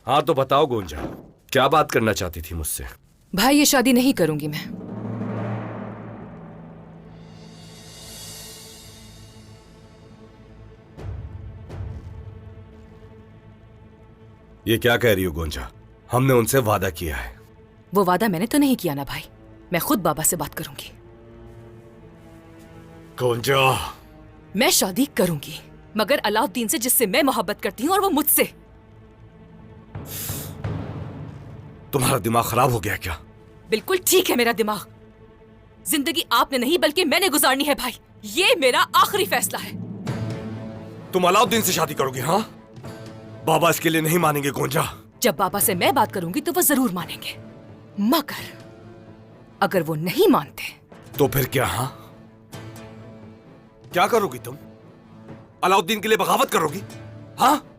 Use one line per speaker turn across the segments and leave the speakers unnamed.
हाँ तो बताओ गोंजा, क्या बात करना चाहती थी मुझसे?
भाई ये शादी नहीं करूंगी मैं।
ये क्या कह रही हो गोंजा? हमने उनसे वादा किया है।
वो वादा मैंने तो नहीं किया ना भाई, मैं खुद बाबा से बात करूंगी।
गोंजा,
मैं शादी करूंगी मगर अलाउद्दीन से, जिससे मैं मोहब्बत करती हूँ और वो मुझसे।
तुम्हारा दिमाग खराब हो गया क्या?
बिल्कुल ठीक है मेरा दिमाग। जिंदगी आपने नहीं बल्कि मैंने गुजारनी है भाई, ये मेरा आखिरी फैसला है।
तुम अलाउद्दीन से शादी करोगी? हाँ, बाबा इसके लिए नहीं मानेंगे गोंजा।
जब बाबा से मैं बात करूंगी तो वो जरूर मानेंगे, मगर अगर वो नहीं मानते
तो फिर क्या? हाँ, क्या करोगी तुम? अलाउद्दीन के लिए बगावत करोगी? हाँ,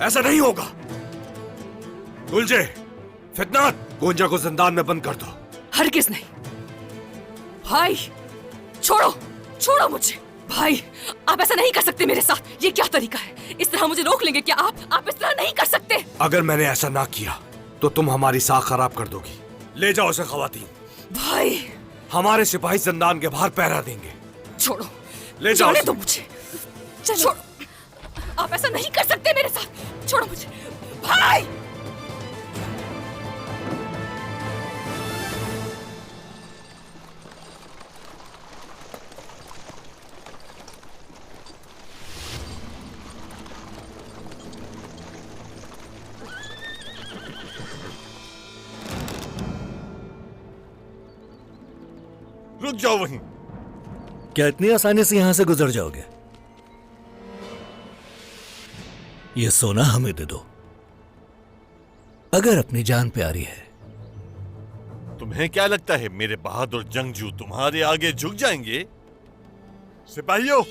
ऐसा नहीं होगा। उलझे, फितनात, गोंजा को जिंदान में बंद कर दो।
हरगिज नहीं भाई, छोड़ो छोड़ो मुझे। भाई आप ऐसा नहीं कर सकते मेरे साथ, ये क्या तरीका है? इस तरह मुझे रोक लेंगे क्या आप इस तरह नहीं कर सकते।
अगर मैंने ऐसा ना किया तो तुम हमारी साख खराब कर दोगी। ले जाओ उसे खवातीन।
भाई
हमारे सिपाही जिंदान के बाहर पहरा देंगे।
छोड़ो,
ले जाओ
जाने
उसे।
दो मुझे, छोड़ो। आप ऐसा नहीं कर सकते मेरे साथ, छोड़ो मुझे भाई।
रुक जाओ वहीं।
क्या इतनी आसानी से यहां से गुजर जाओगे? ये सोना हमें दे दो, अगर अपनी जान प्यारी है।
तुम्हें क्या लगता है मेरे बहादुर जंगजू तुम्हारे आगे झुक जाएंगे? सिपाहियों,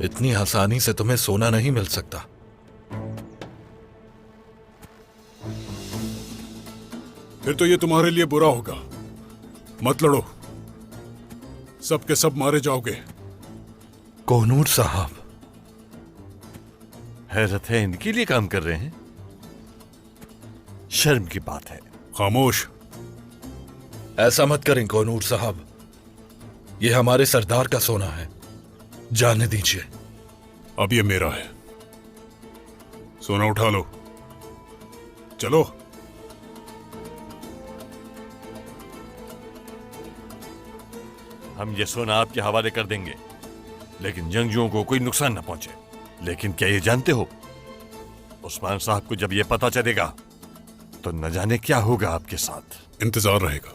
इतनी आसानी से तुम्हें सोना नहीं मिल सकता।
फिर तो ये तुम्हारे लिए बुरा होगा। मत लड़ो, सब के सब मारे जाओगे।
कोहनूर साहब,
हैरत है, इनके लिए काम कर रहे हैं। शर्म की बात है।
खामोश।
ऐसा मत करें कोहनूर साहब, ये हमारे सरदार का सोना है, जाने दीजिए।
अब ये मेरा है, सोना उठा लो, चलो।
हम ये सोना आपके हवाले कर देंगे, लेकिन जंगजुओं को कोई नुकसान न पहुंचे। लेकिन क्या ये जानते हो, उस्मान साहब को जब ये पता चलेगा तो न जाने क्या होगा आपके साथ।
इंतजार रहेगा।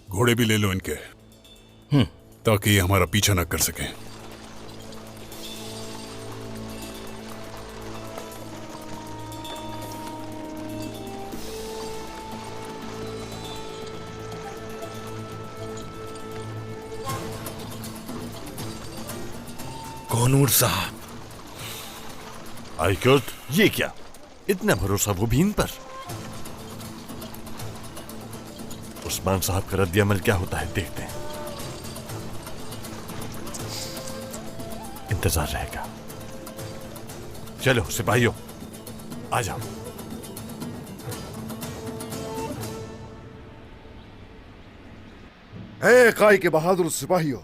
घोड़े भी ले लो इनके, ताकि ये हमारा पीछा न कर सके।
कोहनूर साहब,
आईकुर्द, ये क्या, इतना भरोसा वो भी इन पर? उस्मान साहब का रद्द अमल क्या होता है, देखते हैं। इंतजार रहेगा। चलो सिपाहियों, आ जाओ।
है काई के बहादुर सिपाहियों,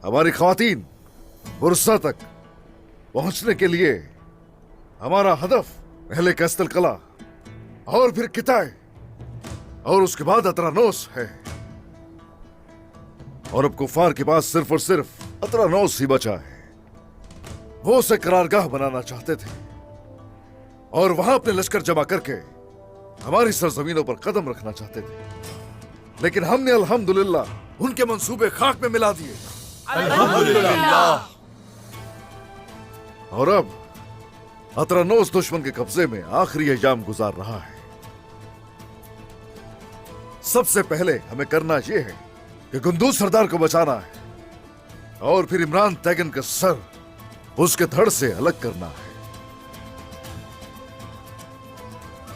हमारी ख्वातीन बुरसा तक पहुंचने के लिए हमारा हदफ पहले कैस्तल कला और फिर किताए और उसके बाद अतरानोस है। और अब कुफार के पास सिर्फ और सिर्फ अतरानोस ही बचा है। वो उसे करारगाह बनाना चाहते थे और वहां अपने लश्कर जमा करके हमारी सरजमीनों पर कदम रखना चाहते थे, लेकिन हमने अल्हम्दुलिल्लाह उनके मंसूबे खाक में मिला दिए।
अल्हम्दुलिल्लाह।
और अब अतरानोस दुश्मन के कब्जे में आखिरी अय्याम गुजार रहा है। सबसे पहले हमें करना यह है कि गुंदूज सरदार को बचाना है और फिर इमरान तैगन का सर उसके धड़ से अलग करना है।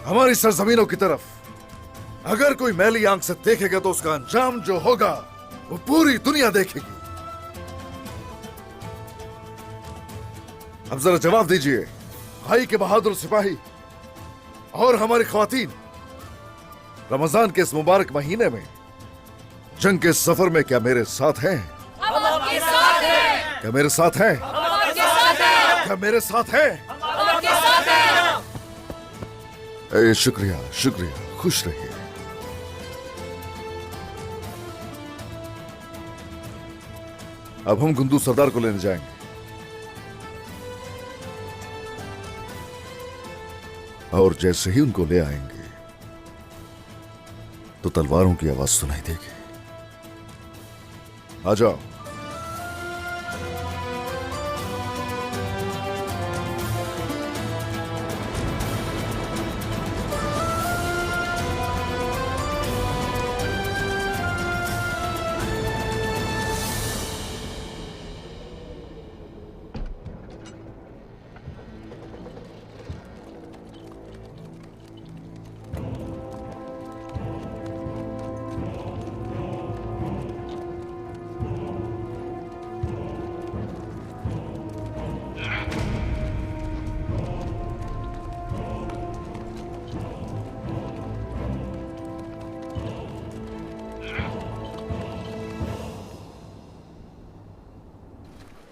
हमारी सरजमीनों की तरफ अगर कोई मैली आंख से देखेगा तो उसका अंजाम जो होगा वो पूरी दुनिया देखेगी। अब जरा जवाब दीजिए, भाई के बहादुर सिपाही और हमारी ख्वातीन रमजान के इस मुबारक महीने में जंग के सफर में क्या मेरे साथ हैं?
हम आपके साथ हैं।
क्या मेरे साथ हैं?
हम आपके साथ हैं।
क्या मेरे साथ हैं?
हम आपके साथ हैं।
ए, शुक्रिया शुक्रिया, खुश रहिए। अब हम गुंदू सरदार को लेने जाएंगे और जैसे ही उनको ले आएंगे तो तलवारों की आवाज सुनाई देगी। आ जाओ।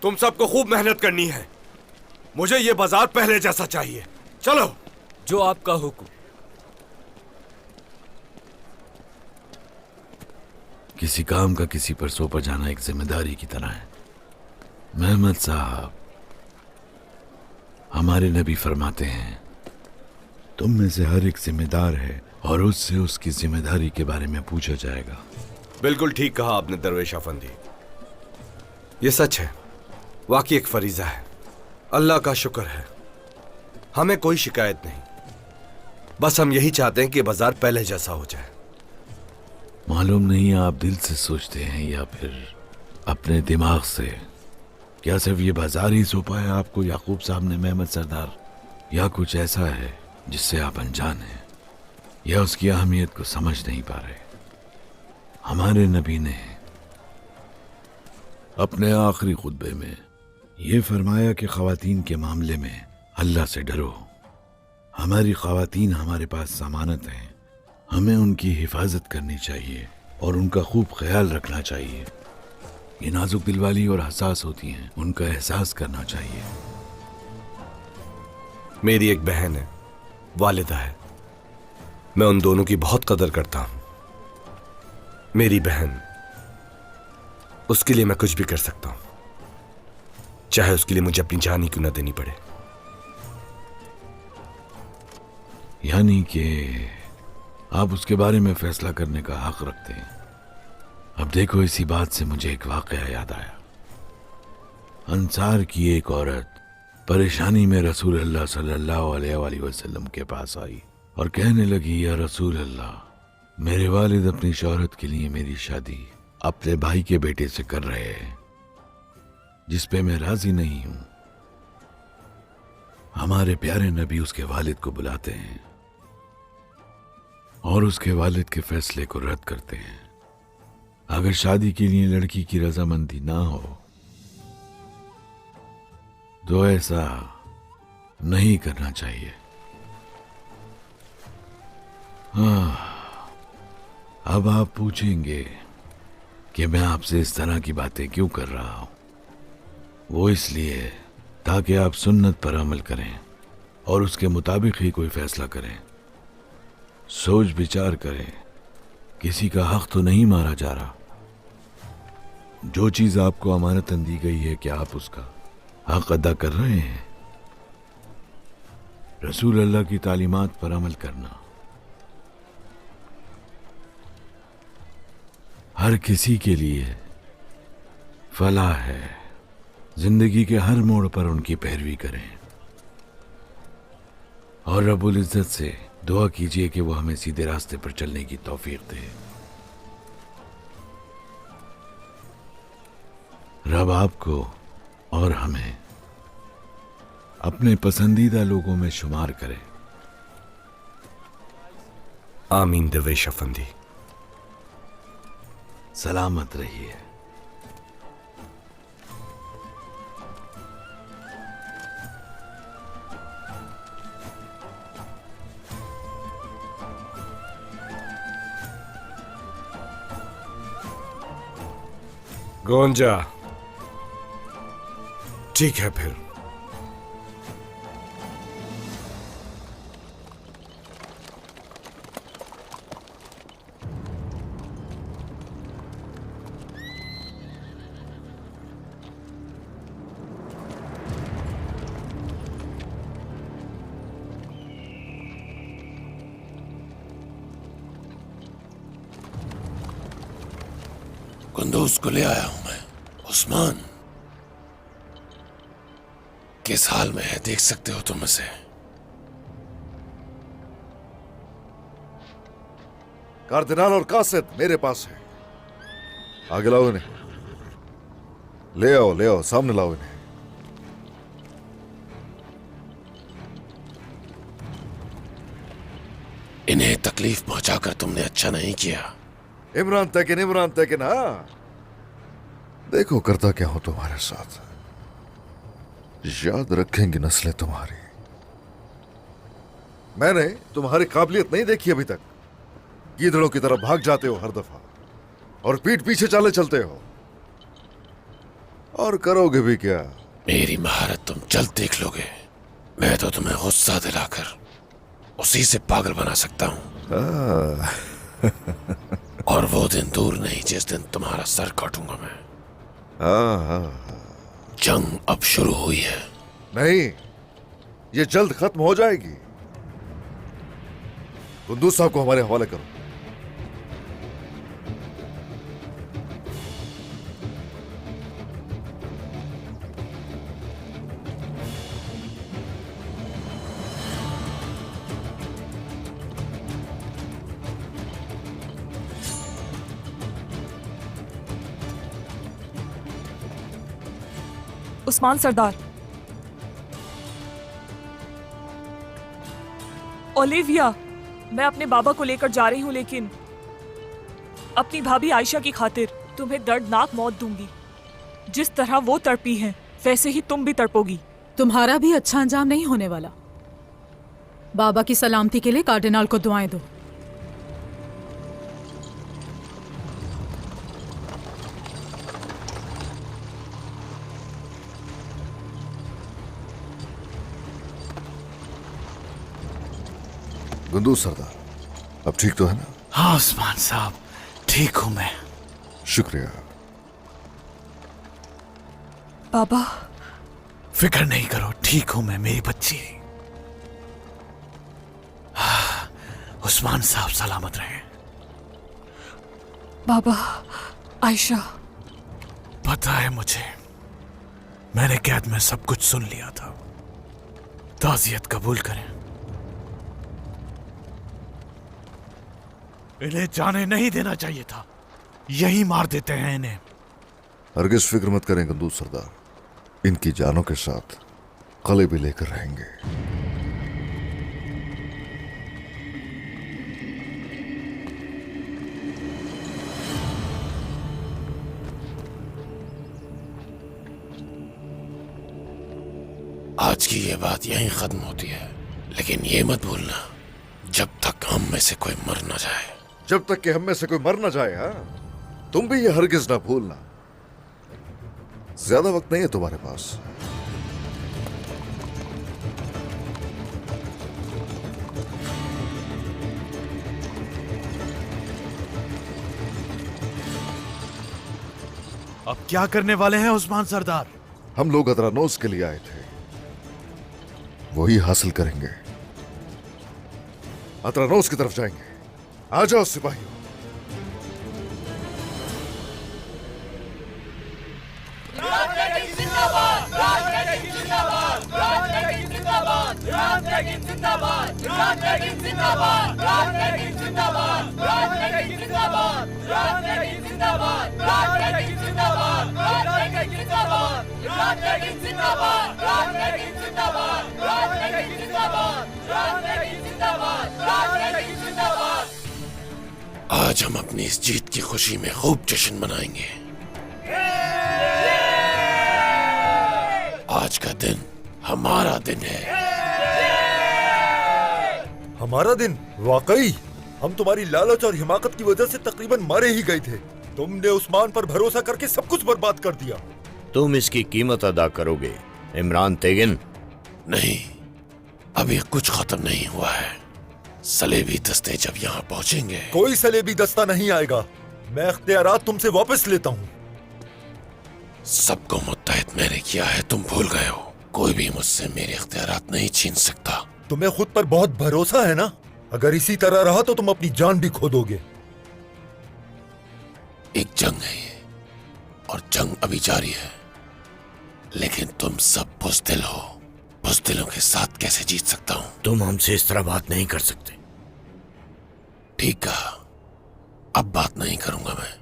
तुम सबको खूब मेहनत करनी है। मुझे ये बाजार पहले जैसा चाहिए। चलो।
जो आपका हुक्म।
किसी काम का किसी पर सौंपा जाना एक जिम्मेदारी की तरह है। महमद साहब, हमारे नबी फरमाते हैं, तुम में से हर एक जिम्मेदार है और उससे उसकी जिम्मेदारी के बारे में पूछा जाएगा।
बिल्कुल ठीक कहा आपने दरवेश अफंदी। ये सच है, वाकई एक फरीजा है। अल्लाह का शुक्र है, हमें कोई शिकायत नहीं। बस हम यही चाहते हैं कि बाजार पहले जैसा हो जाए।
मालूम नहीं आप दिल से सोचते हैं या फिर अपने दिमाग से। क्या सिर्फ ये बाजार ही सौंपा है आपको याकूब साहब ने महमद सरदार, या कुछ ऐसा है जिससे आप अनजान हैं या उसकी अहमियत को समझ नहीं पा रहे? हमारे नबी ने अपने आखिरी खुतबे में ये फरमाया कि ख्वातीन के मामले में अल्लाह से डरो। हमारी ख्वातीन हमारे पास जमानत हैं, हमें उनकी हिफाजत करनी चाहिए और उनका खूब ख्याल रखना चाहिए। ये नाजुक दिल वाली और हसास होती हैं, उनका एहसास करना चाहिए।
मेरी एक बहन है, वालिदा है। मैं उन दोनों की बहुत कदर करता हूं। मेरी बहन, उसके लिए मैं कुछ भी कर सकता हूं, चाहे उसके लिए मुझे अपनी जान ही क्यों ना देनी पड़े।
यानी कि आप उसके बारे में फैसला करने का हक रखते हैं। अब देखो, इसी बात से मुझे एक वाकया याद आया। अंसार की एक औरत परेशानी में रसूल अल्लाह सल्लल्लाहु अलैहि वसल्लम के पास आई और कहने लगी, या रसूल अल्लाह, मेरे वालिद अपनी शौहरत के लिए मेरी शादी अपने भाई के बेटे से कर रहे हैं, जिस पे मैं राजी नहीं हूं। हमारे प्यारे नबी उसके वालिद को बुलाते हैं और उसके वालिद के फैसले को रद्द करते हैं। अगर शादी के लिए लड़की की रजामंदी ना हो तो ऐसा नहीं करना चाहिए। अब आप पूछेंगे कि मैं आपसे इस तरह की बातें क्यों कर रहा हूं। वो इसलिए ताकि आप सुन्नत पर अमल करें और उसके मुताबिक ही कोई फैसला करें। सोच विचार करें, किसी का हक तो नहीं मारा जा रहा। जो चीज आपको अमानतन दी गई है, क्या आप उसका हक अदा कर रहे हैं? रसूल अल्लाह की तालीमात पर अमल करना हर किसी के लिए फलाह है। जिंदगी के हर मोड़ पर उनकी पैरवी करें और रब्बुल इज्जत से दुआ कीजिए कि वो हमें सीधे रास्ते पर चलने की तौफीक दे। रब आपको और हमें अपने पसंदीदा लोगों में शुमार करे।
आमीन देवेश अफंदी।
सलामत रहिए।
गोंजा, ठीक है फिर।
कुंदूज को ले आया हूं मैं। उस्मान किस हाल में है देख सकते हो तुम इसे।
कार्दिनाल और कासिद मेरे पास है। आगे लाओ इन्हें। ले आओ सामने लाओ इन्हें।
इन्हें तकलीफ पहुंचाकर तुमने अच्छा नहीं किया।
इमरान तकिन हाँ। देखो करता क्या हो तुम्हारे साथ। याद रखेंगी नस्लें तुम्हारी। मैंने तुम्हारी काबिलियत नहीं देखी अभी तक। गीदड़ों की तरफ भाग जाते हो हर दफा और पीठ पीछे चाले चलते हो। और करोगे भी क्या?
मेरी महारत तुम जल्द देख लोगे। मैं तो तुम्हें गुस्सा दिलाकर उसी से पागल बना सकता हूं। और वो दिन दूर नहीं जिस दिन तुम्हारा सर काटूंगा मैं। जंग अब शुरू हुई है।
नहीं, ये जल्द खत्म हो जाएगी। कुंदूज साहब को हमारे हवाले करो।
उस्मान सरदार, ओलिविया, मैं अपने बाबा को लेकर जा रही हूं, लेकिन अपनी भाभी आयशा की खातिर तुम्हें दर्दनाक मौत दूंगी। जिस तरह वो तड़पी हैं, वैसे ही तुम भी तड़पोगी।
तुम्हारा भी अच्छा अंजाम नहीं होने वाला। बाबा की सलामती के लिए कार्डिनाल को दुआएं दो।
कुंदूज सरदार, अब ठीक तो है ना?
हाँ उस्मान साहब, ठीक हूं मैं।
शुक्रिया।
बाबा,
फिक्र नहीं करो, ठीक हूं मैं मेरी बच्ची। उस्मान साहब सलामत रहे।
बाबा, आयशा।
पता है मुझे, मैंने कैद में सब कुछ सुन लिया था। ताज़ियत कबूल करें। इन्हें जाने नहीं देना चाहिए था। यही मार देते हैं इन्हें।
हरगिज फिक्र मत करें कुंदूज सरदार। इनकी जानों के साथ कले भी लेकर रहेंगे।
आज की ये बात यहीं खत्म होती है, लेकिन ये मत भूलना जब तक हम में से कोई मर ना जाए।
जब तक कि हम में से कोई मर ना जाए। हाँ, तुम भी ये हरगिज ना भूलना। ज्यादा वक्त नहीं है तुम्हारे पास।
अब क्या करने वाले हैं उस्मान सरदार?
हम लोग अदरानोस के लिए आए थे, वही हासिल करेंगे। अदरानोस की तरफ जाएंगे। आ जाओ सिपाहियों।
आज हम अपनी इस जीत की खुशी में खूब जश्न मनाएंगे। आज का दिन हमारा दिन है।
हमारा दिन? वाकई हम तुम्हारी लालच और हिमाकत की वजह से तकरीबन मारे ही गए थे। तुमने उस्मान पर भरोसा करके सब कुछ बर्बाद कर दिया।
तुम इसकी कीमत अदा करोगे इमरान तेगिन।
नहीं, अभी कुछ खत्म नहीं हुआ है। सलेबी दस्ते जब यहाँ पहुंचेंगे।
कोई सलेबी दस्ता नहीं आएगा। मैं इख्तियारात तुमसे वापस लेता हूँ।
सबको मुत्तहिद मैंने किया है, तुम भूल गए हो। कोई भी मुझसे मेरे इख्तियारात नहीं छीन सकता।
तुम्हें खुद पर बहुत भरोसा है ना? अगर इसी तरह रहा तो तुम अपनी जान भी खो दोगे।
एक जंग है ये, और जंग अभी जारी है। लेकिन तुम सब बुज़दिल हो। बुज़दिलों के साथ कैसे जीत सकता हूं?
तुम हमसे इस तरह बात नहीं कर सकते।
ठीक कहा, अब बात नहीं करूंगा मैं।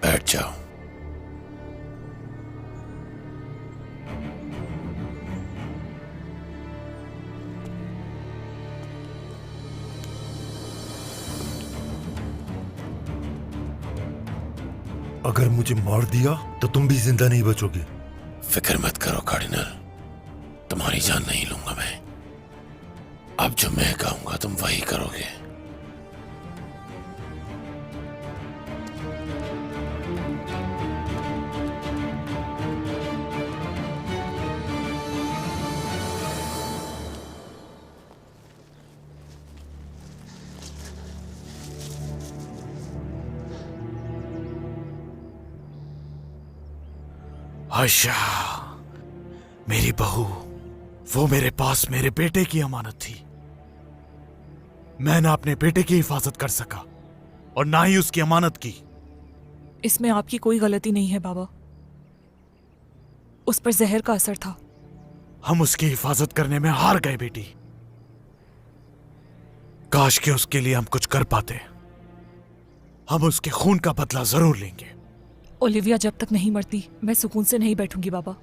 बैठ जाओ।
अगर मुझे मार दिया तो तुम भी जिंदा नहीं बचोगे।
फिक्र मत करो कार्डिनल, तुम्हारी जान नहीं लूंगा मैं। अब जो मैं कहूंगा तुम वही करोगे।
आयशा, मेरी बहू, वो मेरे पास मेरे बेटे की अमानत थी। मैं ना अपने बेटे की हिफाजत कर सका और ना ही उसकी अमानत की।
इसमें आपकी कोई गलती नहीं है बाबा। उस पर जहर का असर था।
हम उसकी हिफाजत करने में हार गए बेटी। काश के उसके लिए हम कुछ कर पाते। हम उसके खून का बदला जरूर लेंगे।
ओलिविया जब तक नहीं मरती मैं सुकून से नहीं बैठूंगी बाबा।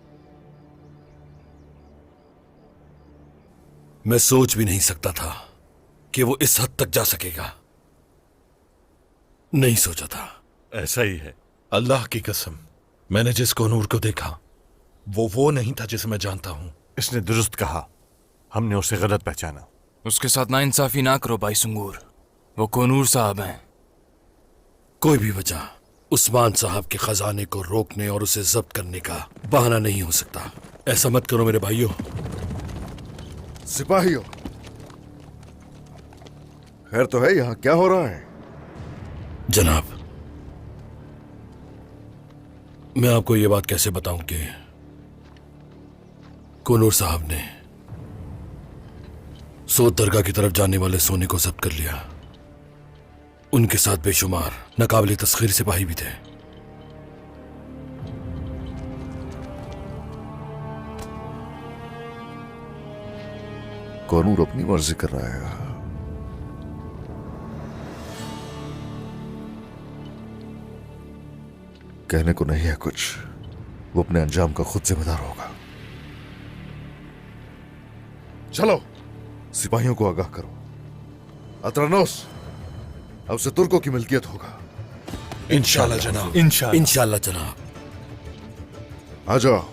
मैं सोच भी नहीं सकता था कि वो इस हद तक जा सकेगा। नहीं सोचा था।
ऐसा ही है।
अल्लाह की कसम, मैंने जिस कोनूर को देखा वो नहीं था जिसे मैं जानता हूं।
इसने दुरुस्त कहा, हमने उसे गलत पहचाना।
उसके साथ नाइंसाफी ना करो भाई सुंगूर। वो कोनूर साहब हैं।
कोई भी वजह उस्मान साहब के खजाने को रोकने और उसे जब्त करने का बहाना नहीं हो सकता। ऐसा मत करो मेरे भाइयों।
सिपाहियों, खैर तो है, यहां क्या हो रहा है?
जनाब, मैं आपको यह बात कैसे बताऊं कि कोनूर साहब ने सोत दरगाह की तरफ जाने वाले सोने को जब्त कर लिया। उनके साथ बेशुमार नाकाबिले तस्खीर सिपाही भी थे।
कोनूर अपनी मर्जी कर रहा है। कहने को नहीं है कुछ, वो अपने अंजाम का खुद जिम्मेदार होगा। चलो सिपाहियों को आगाह करो। अतरानोस अब से तुर्कों की मिल्कियत होगा।
इंशाल्लाह जनाब। इंशाल्लाह जनाब।
आ जाओ।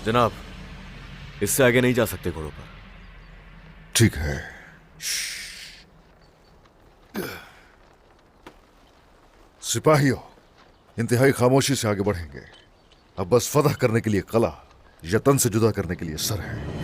जनाब, इससे आगे नहीं जा सकते घोड़ों पर।
ठीक है। सिपाहियों, इंतहाई खामोशी से आगे बढ़ेंगे। अब बस फतह करने के लिए कला, यतन से जुदा करने के लिए सर है।